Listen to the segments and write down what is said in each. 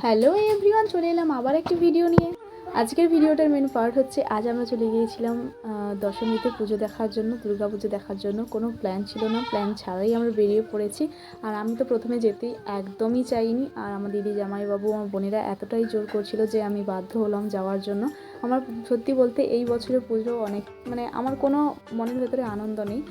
Hello everyone, চলে এলাম আবার একটি ভিডিও নিয়ে। আজকের ভিডিওটার মেন পার্ট হচ্ছে আজ আমরা চলে গিয়েছিলাম দশমীতে পুজো দেখার জন্য, দুর্গা পুজো দেখার জন্য। কোনো প্ল্যান ছিল না, প্ল্যান ছাড়াই আমরা বেরিয়ে পড়েছি। আর আমি তো প্রথমে যেতেই একদমই চাইনি, আর আমার দিদি, জামাইবাবু, আমার বোনেরা এতটাই জোর করছিল যে আমি বাধ্য হলাম যাওয়ার জন্য। আমার সত্যি বলতে এই বছরের পুজো অনেক আমার কোনো মনের ভেতরে আনন্দ নেই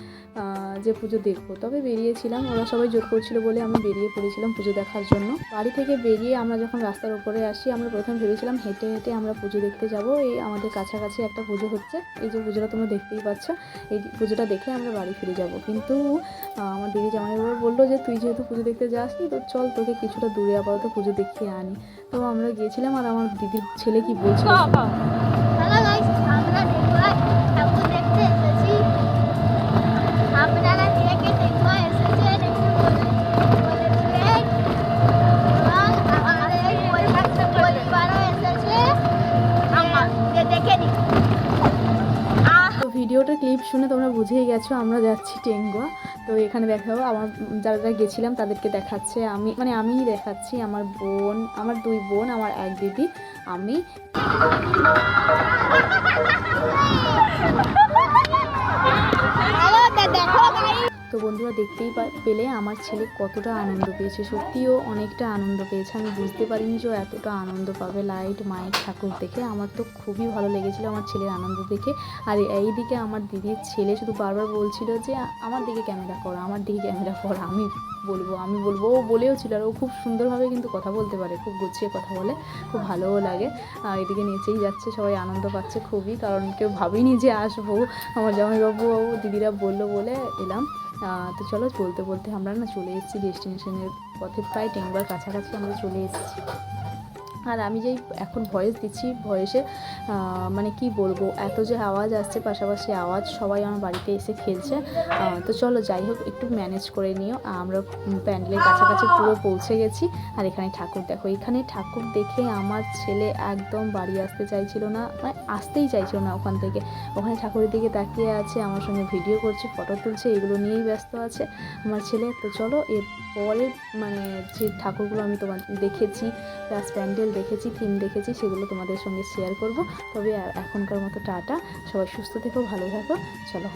যে পুজো দেখবো, তবে বেরিয়েছিলাম, ওরা সবাই জোর করছিল বলে আমি বেরিয়ে পড়েছিলাম পুজো দেখার জন্য। বাড়ি থেকে বেরিয়ে আমরা যখন রাস্তার উপরে আসি, আমরা প্রথমে ভেবেছিলাম হেঁটে হেঁটে আমরা পুজো দেখতে যাব। এই আমাদের কাছাকাছি একটা পুজো হচ্ছে, এই যে পুজোটা তোমরা দেখতেই পাচ্ছ, এই পুজোটা দেখে আমরা বাড়ি ফিরে যাব। কিন্তু আমার দিদি জামাইবাবু বললো যে তুই যেহেতু পুজো দেখতে যাসনি, তো চল তোকে কিছুটা দূরে আপাতত পুজো দেখিয়ে আনি। তো আমরা গিয়েছিলাম, আর আমার দিদির ছেলে কি বলছিল, হ্যালো গাইস, আমরা ঠাকুর দেখতে এসেছি। আপনারা কে কে দেখতে এসেছেন একটু বলেছিলেন, এবং আমাদের পরিবারও এসেছে, দেখে নিন। তো ভিডিওটা ক্লিপ শুনে তোমরা বুঝেই গেছো আমরা যাচ্ছি টেঙ্গুয়া। তো এখানে দেখাবো আমার যারা গেছিলাম তাদেরকে দেখাচ্ছে, আমিই দেখাচ্ছি, আমার বোন, আমার দুই বোন, আমার এক দিদি, আমি। তো বন্ধুরা দেখতেই পেলে আমার ছেলে কতটা আনন্দ পেয়েছে, সত্যিও অনেকটা আনন্দ পেয়েছে। আমি বুঝতে পারিনি যে ও এতটা আনন্দ পাবে লাইট, মাইক, ঠাকুর দেখে। আমার তো খুবই ভালো লেগেছিলো আমার ছেলের আনন্দ দেখে। আর এই দিকে আমার দিদির ছেলে শুধু বারবার বলছিল যে আমার দিকে ক্যামেরা করো, আমার দিকে ক্যামেরা করো, আমি বলবো। ও বলেও ছিল, আর ও খুব সুন্দরভাবে কিন্তু কথা বলতে পারে, খুব গুছিয়ে কথা বলে, খুব ভালোও লাগে। এদিকে নেচেই যাচ্ছে, সবাই আনন্দ পাচ্ছে খুবই, কারণ কেউ ভাবিনি যে আসবো। আমার জামাইবাবু দিদিরা বললো বলে এলাম। তো চলো, বলতে বলতে আমরা চলে এসেছি ডেস্টিনেশনের পথে, প্রায় টেঙ্গুয়ার কাছাকাছি আমরা চলে এসেছি। আর আমি যেই এখন ভয়েস দিচ্ছি, ভয়েসে কি বলবো, এত যে আওয়াজ আসছে, পাশাপাশি আওয়াজ, সবাই আমার বাড়িতে এসে খেলছে। তো চলো, যাই হোক, একটু ম্যানেজ করে নিও। আমরা প্যান্ডেলের কাছাকাছি পুরো পৌঁছে গেছি। আর এখানে ঠাকুর দেখো, এখানে ঠাকুর দেখে আমার ছেলে একদম বাড়ি আসতে চাইছিল না, আসতেই চাইছিল না ওখান থেকে। ওখানে ঠাকুরের দিকে তাকিয়ে আছে, আমার সঙ্গে ভিডিও করছে, ফটো তুলছে, এগুলো নিয়েই ব্যস্ত আছে আমার ছেলে। তো চলো, এরপরে যে ঠাকুরগুলো আমি তোমার দেখেছি, প্লাস প্যান্ডেল দেখেছি, থিম দেখেছি, সেগুলো তোমাদের সঙ্গে শেয়ার করব। তবে এখনকার মতো টাটা, সবাই সুস্থ থেকো, ভালো থাকো, চলো।